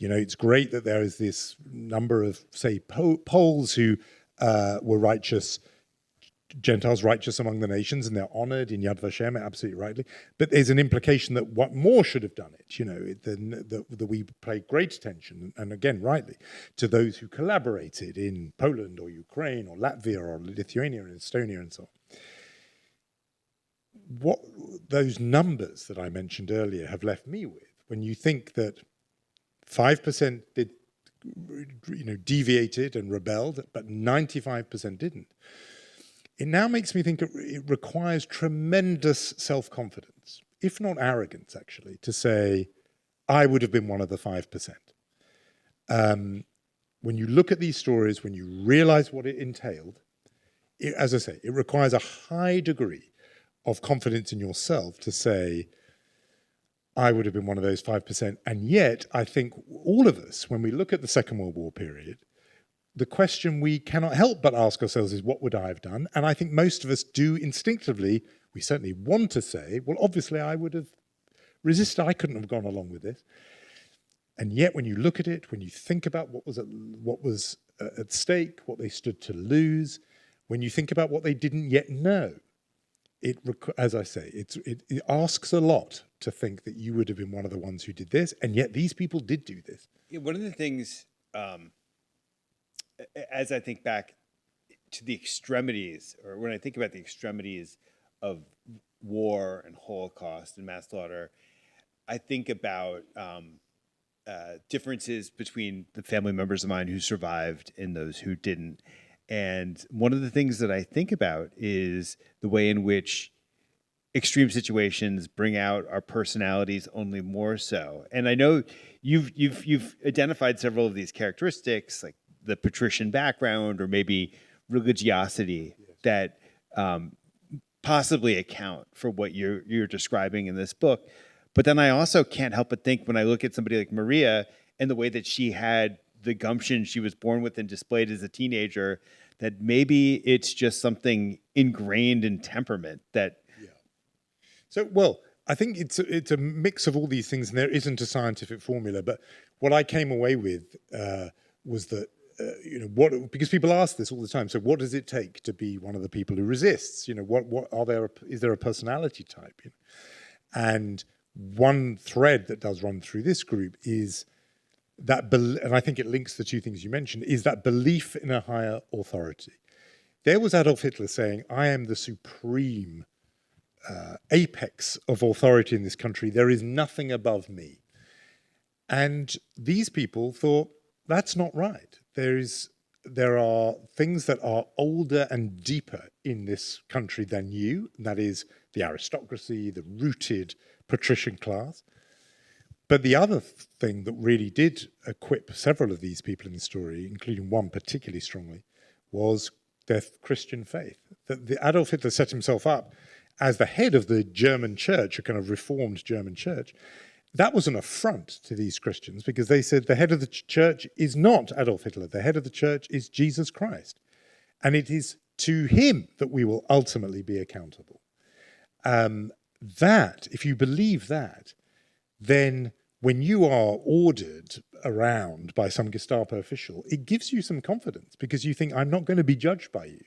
it's great that there is this number of, say, Poles who were righteous Gentiles righteous among the nations, and they're honored in Yad Vashem, absolutely rightly. But there's an implication that what more should have done it, that we pay great attention, and again, rightly, to those who collaborated in Poland or Ukraine or Latvia or Lithuania and Estonia and so on. What those numbers that I mentioned earlier have left me with, when you think that 5% did, deviated and rebelled, but 95% didn't, it now makes me think it requires tremendous self-confidence, if not arrogance, actually, to say, I would have been one of the 5%. When you look at these stories, when you realize what it entailed, as I say, it requires a high degree of confidence in yourself to say, I would have been one of those 5%. And yet, I think all of us, when we look at the Second World War period, the question we cannot help but ask ourselves is, what would I have done? And I think most of us do instinctively, we certainly want to say, well, obviously I would have resisted, I couldn't have gone along with this. And yet when you look at it, when you think about what was at stake, what they stood to lose, when you think about what they didn't yet know, as I say, it asks a lot to think that you would have been one of the ones who did this, and yet these people did do this. Yeah, one of the things, as I think back to the extremities, or when I think about the extremities of war and Holocaust and mass slaughter, I think about differences between the family members of mine who survived and those who didn't. And one of the things that I think about is the way in which extreme situations bring out our personalities only more so. And I know you've identified several of these characteristics, like the patrician background or maybe religiosity, that possibly account for what you're describing in this book. But then I also can't help but think, when I look at somebody like Maria and the way that she had the gumption she was born with and displayed as a teenager, that maybe it's just something ingrained in temperament that. Yeah. So, well, I think it's a mix of all these things, and there isn't a scientific formula. But what I came away with was that, because people ask this all the time. So, what does it take to be one of the people who resists? Is there a personality type? And one thread that does run through this group is that, and I think it links the two things you mentioned, is that belief in a higher authority. There was Adolf Hitler saying, I am the supreme apex of authority in this country. There is nothing above me. And these people thought, that's not right. There are things that are older and deeper in this country than you, and that is the aristocracy, the rooted patrician class. But the other thing that really did equip several of these people in the story, including one particularly strongly, was their Christian faith. That Adolf Hitler set himself up as the head of the German church, a kind of reformed German church. That was an affront to these Christians, because they said the head of the church is not Adolf Hitler. The head of the church is Jesus Christ. And it is to him that we will ultimately be accountable. If you believe that, then when you are ordered around by some Gestapo official, it gives you some confidence, because you think, I'm not going to be judged by you.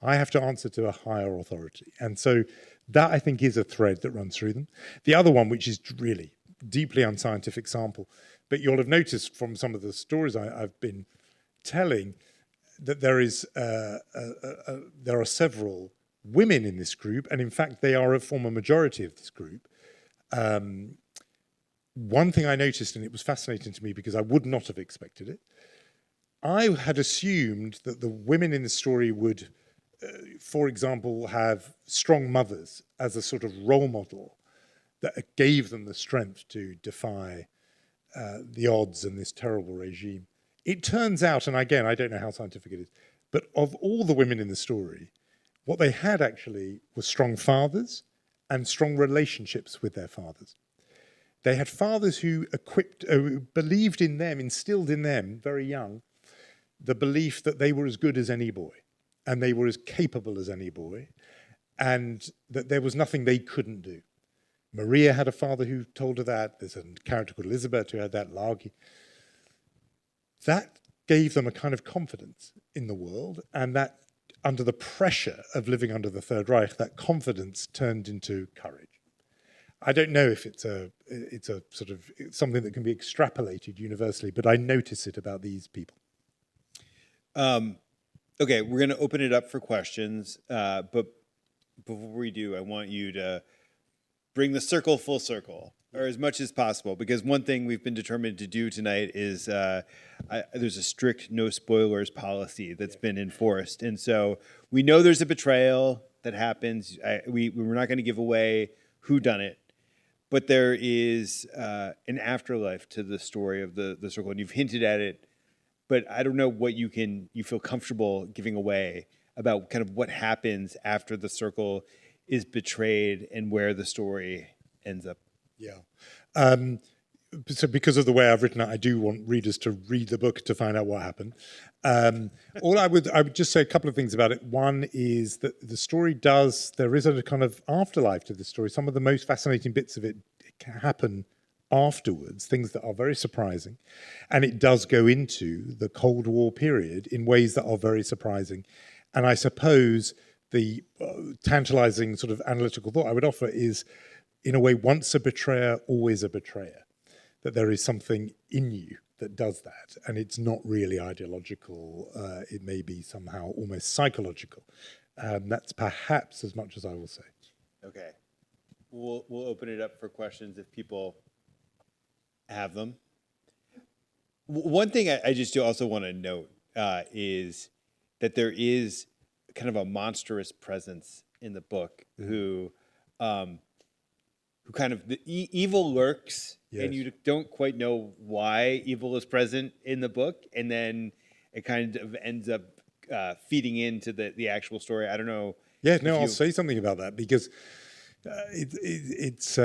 I have to answer to a higher authority. And so that, I think, is a thread that runs through them. The other one, which is really deeply unscientific sample, but you'll have noticed from some of the stories I've been telling that there are several women in this group, and in fact, they are a former majority of this group. One thing I noticed, and it was fascinating to me because I would not have expected it, I had assumed that the women in the story would, for example, have strong mothers as a sort of role model that gave them the strength to defy the odds and this terrible regime. It turns out, and again, I don't know how scientific it is, but of all the women in the story, what they had actually was strong fathers and strong relationships with their fathers. They had fathers who believed in them, instilled in them, very young, the belief that they were as good as any boy, and they were as capable as any boy, and that there was nothing they couldn't do. Maria had a father who told her that. There's a character called Elizabeth who had that, Lagi. That gave them a kind of confidence in the world, and that under the pressure of living under the Third Reich, that confidence turned into courage. I don't know if it's a sort of something that can be extrapolated universally, but I notice it about these people. Okay, we're going to open it up for questions, but before we do, I want you to bring the circle full circle, or as much as possible, because one thing we've been determined to do tonight is there's a strict no spoilers policy that's been enforced, and so we know there's a betrayal that happens. We're not going to give away who done it, but there is an afterlife to the story of the circle, and you've hinted at it. But I don't know what you feel comfortable giving away about kind of what happens after the circle is betrayed and where the story ends up. Yeah. So because of the way I've written it, I do want readers to read the book to find out what happened. I would just say a couple of things about it. One is that the story there is a kind of afterlife to the story. Some of the most fascinating bits of it can happen afterwards, things that are very surprising. And it does go into the Cold War period in ways that are very surprising. And I suppose the tantalizing sort of analytical thought I would offer is, in a way, once a betrayer, always a betrayer. That there is something in you that does that. And it's not really ideological. It may be somehow almost psychological. That's perhaps as much as I will say. Okay. We'll open it up for questions if people have them. One thing I just do also want to note is that there is kind of a monstrous presence in the book who kind of the evil lurks, yes. And you don't quite know why evil is present in the book, and then it kind of ends up feeding into the actual story. I don't know. Yeah, no, I'll say something about that because it's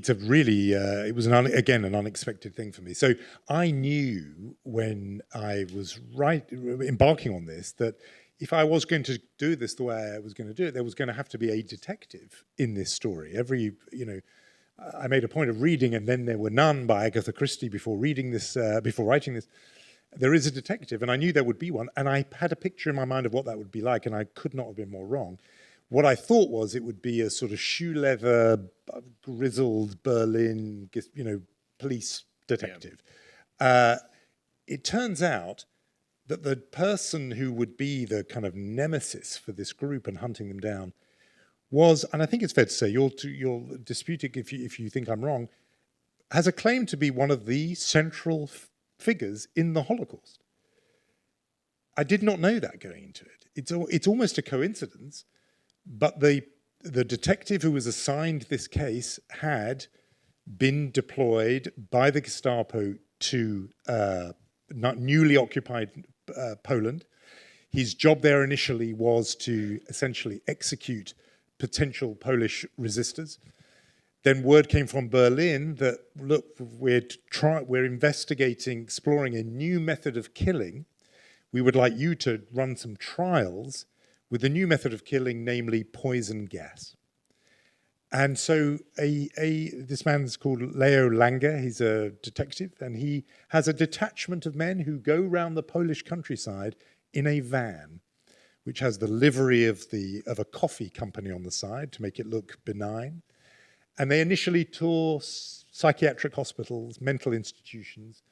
a really, it was again an unexpected thing for me. So I knew when I was embarking on this that if I was going to do this the way I was going to do it, there was going to have to be a detective in this story. I made a point of reading, and then there were none by Agatha Christie before writing this. There is a detective, and I knew there would be one, and I had a picture in my mind of what that would be like, and I could not have been more wrong. What I thought was it would be a sort of shoe leather, grizzled Berlin, police detective. Yeah. It turns out that the person who would be the kind of nemesis for this group and hunting them down was, and I think it's fair to say, you'll dispute it if you think I'm wrong, has a claim to be one of the central figures in the Holocaust. I did not know that going into it. It's almost a coincidence. But the detective who was assigned this case had been deployed by the Gestapo to newly occupied Poland. His job there initially was to essentially execute potential Polish resistors. Then word came from Berlin that, look, we're investigating, exploring a new method of killing. We would like you to run some trials with a new method of killing, namely poison gas. And so this man's called Leo Langer. He's a detective, and he has a detachment of men who go around the Polish countryside in a van, which has the livery of a coffee company on the side to make it look benign. And they initially tour psychiatric hospitals, mental institutions,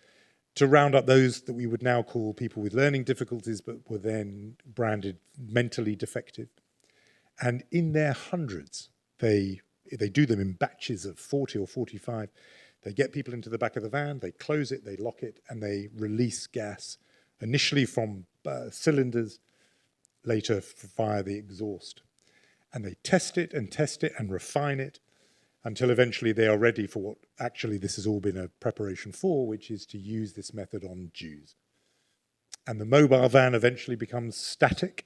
to round up those that we would now call people with learning difficulties, but were then branded mentally defective. And in their hundreds, they do them in batches of 40 or 45. They get people into the back of the van, they close it, they lock it, and they release gas, initially from cylinders, later via the exhaust. And they test it and refine it, until eventually they are ready for what actually this has all been a preparation for, which is to use this method on Jews. And the mobile van eventually becomes static,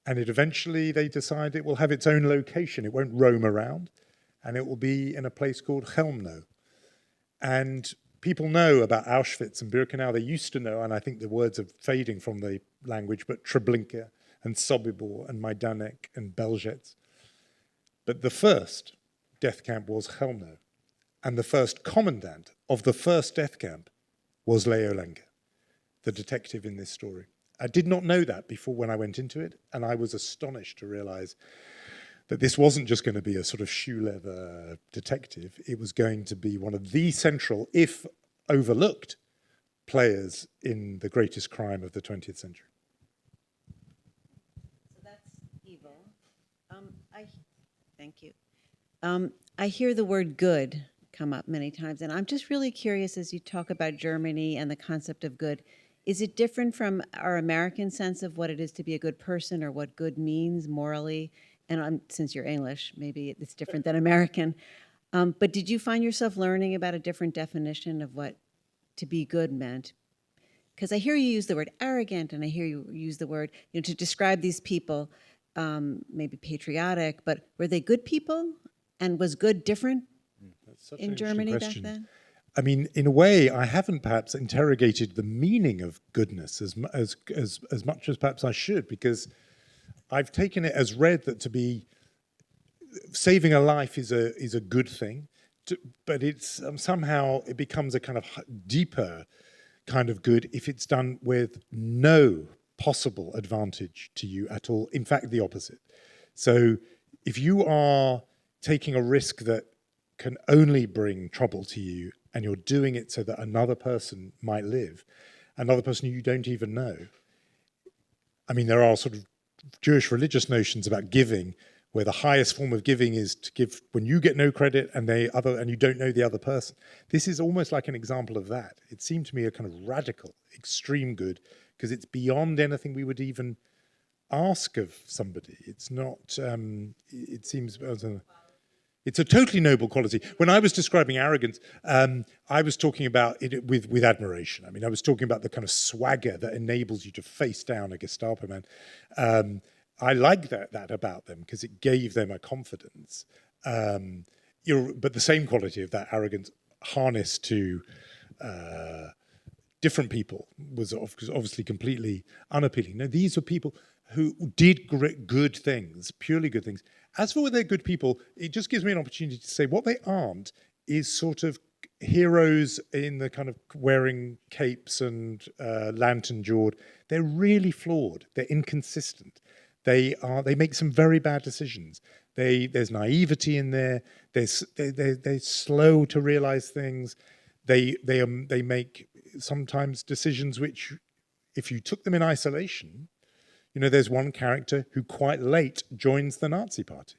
and they decide it will have its own location. It won't roam around, and it will be in a place called Chelmno. And people know about Auschwitz and Birkenau. They used to know, and I think the words are fading from the language, but Treblinka and Sobibor and Majdanek and Belzec. But the first death camp was Chelmno, and the first commandant of the first death camp was Leo Langer, the detective in this story. I did not know that before when I went into it, and I was astonished to realize that this wasn't just going to be a sort of shoe leather detective. It was going to be one of the central, if overlooked, players in the greatest crime of the 20th century. So that's evil. Thank you. I hear the word good come up many times, and I'm just really curious as you talk about Germany and the concept of good. Is it different from our American sense of what it is to be a good person or what good means morally? And since you're English, maybe it's different than American. But did you find yourself learning about a different definition of what to be good meant? Because I hear you use the word arrogant, and I hear you use the word, to describe these people, maybe patriotic, but were they good people? And was good different in Germany back then? I mean, in a way, I haven't perhaps interrogated the meaning of goodness as much as perhaps I should, because I've taken it as read that to be saving a life is a good thing, but it's somehow it becomes a kind of deeper kind of good if it's done with no possible advantage to you at all. In fact, the opposite. So if you are taking a risk that can only bring trouble to you, and you're doing it so that another person might live, another person you don't even know. I mean, there are sort of Jewish religious notions about giving, where the highest form of giving is to give when you get no credit and you don't know the other person. This is almost like an example of that. It seemed to me a kind of radical, extreme good, because it's beyond anything we would even ask of somebody. It's not, it seems, it's a totally noble quality. When I was describing arrogance, I was talking about it with admiration. I mean, I was talking about the kind of swagger that enables you to face down a Gestapo man. I like that about them because it gave them a confidence. But the same quality of that arrogance harnessed to different people was obviously completely unappealing. No, these were people who did good things, purely good things. As for whether they're good people, it just gives me an opportunity to say what they aren't is sort of heroes in the kind of wearing capes and lantern-jawed. They're really flawed. They're inconsistent. They make some very bad decisions. There's naivety in there. They're slow to realize things. They make sometimes decisions which, if you took them in isolation, there's one character who quite late joins the Nazi party.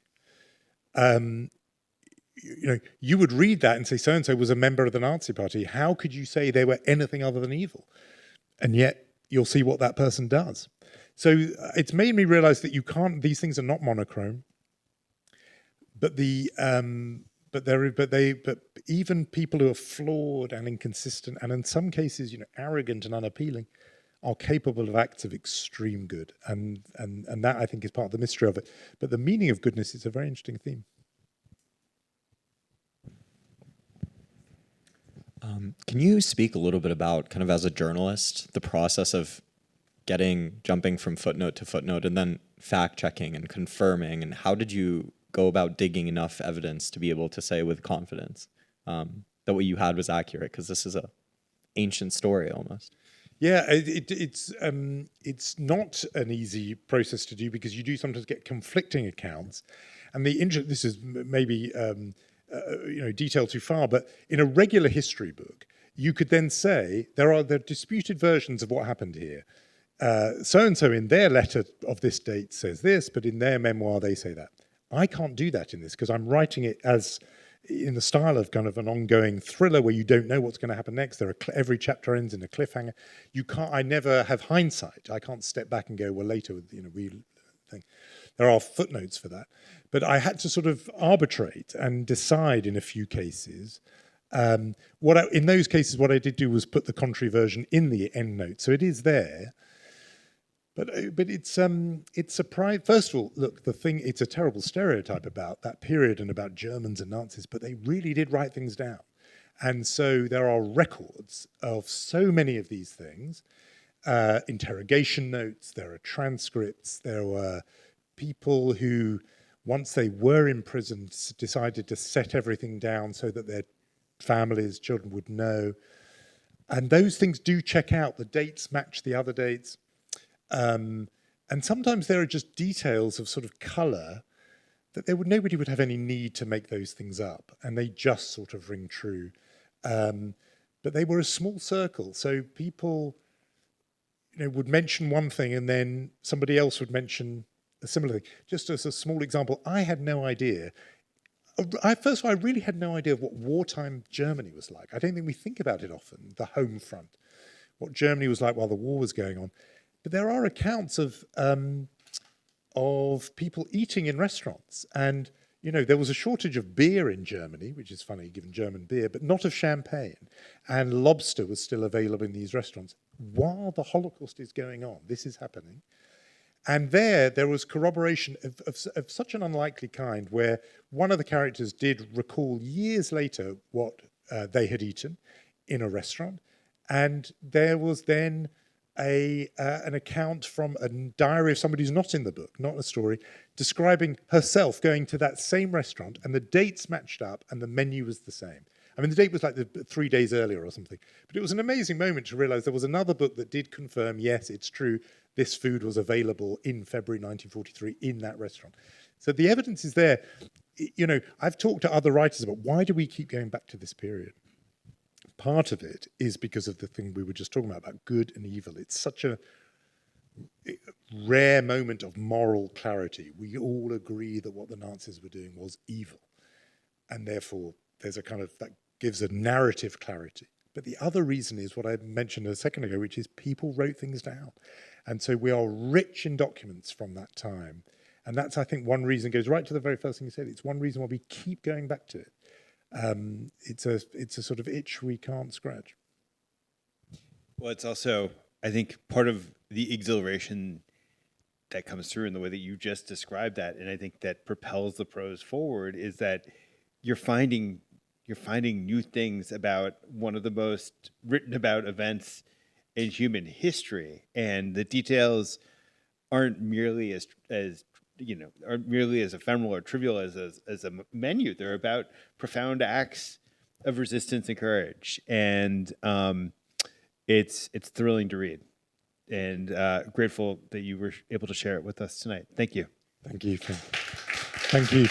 You would read that and say, so-and-so was a member of the Nazi party. How could you say they were anything other than evil? And yet you'll see what that person does. So it's made me realize that these things are not monochrome, but even people who are flawed and inconsistent, and in some cases, arrogant and unappealing, are capable of acts of extreme good. And that, I think, is part of the mystery of it. But the meaning of goodness is a very interesting theme. Can you speak a little bit about, kind of as a journalist, the process of jumping from footnote to footnote and then fact-checking and confirming, and how did you go about digging enough evidence to be able to say with confidence that what you had was accurate? Because this is an ancient story almost. Yeah, it's not an easy process to do because you do sometimes get conflicting accounts, and this is maybe detail too far, but in a regular history book, you could then say there are disputed versions of what happened here. So and so in their letter of this date says this, but in their memoir they say that. I can't do that in this because I'm writing it as in the style of kind of an ongoing thriller where you don't know what's going to happen next. Every chapter ends in a cliffhanger. I never have hindsight. I can't step back and go, well, later, we think. There are footnotes for that. But I had to sort of arbitrate and decide in a few cases. In those cases, what I did do was put the contrary version in the endnote. So it is there. But it's surprising. First of all, look, it's a terrible stereotype about that period and about Germans and Nazis, but they really did write things down. And so there are records of so many of these things, interrogation notes, there are transcripts, there were people who, once they were imprisoned, decided to set everything down so that their families, children would know. And those things do check out. The dates match the other dates. And sometimes there are just details of sort of colour that nobody would have any need to make those things up, and they just sort of ring true. But they were a small circle, so people, would mention one thing and then somebody else would mention a similar thing. Just as a small example, I had no idea. First of all, I really had no idea of what wartime Germany was like. I don't think we think about it often, the home front, what Germany was like while the war was going on. But there are accounts of people eating in restaurants. And, there was a shortage of beer in Germany, which is funny given German beer, but not of champagne. And lobster was still available in these restaurants while the Holocaust is going on. This is happening. And there was corroboration of such an unlikely kind, where one of the characters did recall years later what they had eaten in a restaurant. And there was then an account from a diary of somebody who's not in the book, not a story, describing herself going to that same restaurant, and the dates matched up and the menu was the same. I mean, the date was like 3 days earlier or something. But it was an amazing moment to realize there was another book that did confirm, yes, it's true, this food was available in February 1943 in that restaurant. So the evidence is there. I've talked to other writers about why do we keep going back to this period? Part of it is because of the thing we were just talking about good and evil. It's such a rare moment of moral clarity. We all agree that what the Nazis were doing was evil. And therefore, there's a kind of, that gives a narrative clarity. But the other reason is what I mentioned a second ago, which is people wrote things down. And so we are rich in documents from that time. And that's, I think, one reason, goes right to the very first thing you said. It's one reason why we keep going back to it. It's a sort of itch we can't scratch. Well, it's also, I think, part of the exhilaration that comes through in the way that you just described that, and I think that propels the prose forward, is that you're finding new things about one of the most written about events in human history, and the details aren't merely as ephemeral or trivial as a menu. They're about profound acts of resistance and courage, and it's thrilling to read. And grateful that you were able to share it with us tonight. Thank you. Thank you. Thank you.